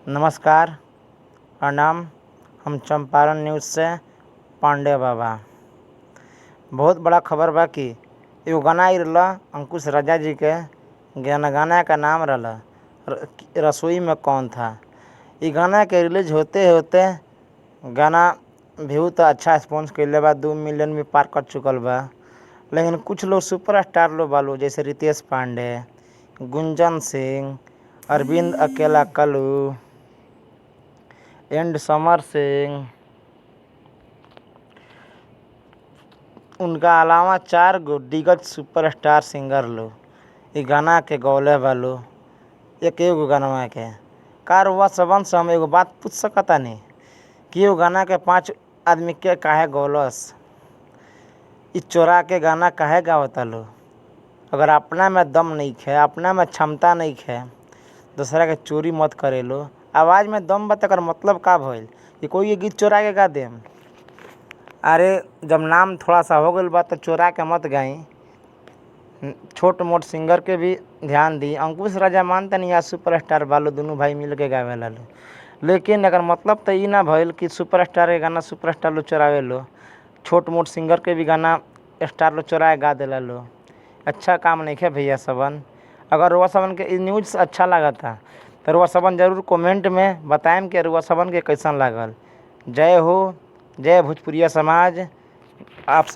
नमस्कार, प्रणाम। हम चंपारण न्यूज़ से पांडे बाबा। बहुत बड़ा खबर बा कि एगो गाना आई रहला अंकुश राजा जी के। गाना का नाम रहला रसोई में कौन था। ये गाना के रिलीज होते होते गाना व्यू तो अच्छा रिस्पॉन्स कैले बा, 2 मिलियन भी पार कर चुकल बा। लेकिन कुछ लोग सुपरस्टार लोग बालो जैसे रितेश पांडे, गुंजन सिंह, अरविंद अकेला कलू एंड समर सिंह, उनका अलावा 4 गो दिग्गज सुपरस्टार सिंगर लोग ये गाना के गौले वालो एक एगो गाना के कार हुआ सबन से हम एगो बात पूछ सकता नहीं कि वो गाना के 5 आदमी के काहे गौलस। इ चोरा के गाना काहे गावता लो। अगर अपना में दम नहीं है, अपना में क्षमता नहीं है, दूसरा के चोरी मत करे लो। आवाज़ में दम बता कर मतलब का भइल कि कोई ये गीत चोरा के गा देम। अरे जब नाम थोड़ा सा हो गई बा तो चोरा के मत गाई। छोट मोट सिंगर के भी ध्यान दी। अंकुश राजा मानता नहीं, आज सुपरस्टार बालो दोनों भाई मिल के गावे ला लो। लेकिन अगर मतलब तो ये ना भइल कि सुपरस्टार के गाना सुपरस्टार लोग चोरावे लो, छोट मोट सिंगर के भी गाना स्टार लोग चोराए गा देला लो। अच्छा काम नहीं है भैया सबन। अगर रुआ सबन के न्यूज़ अच्छा लगा था तो रुआ सबन जरूर कमेंट में बताएम कि रुआ सबन के कैसन लागल। जय हो, जय भोजपुरिया समाज। आप सब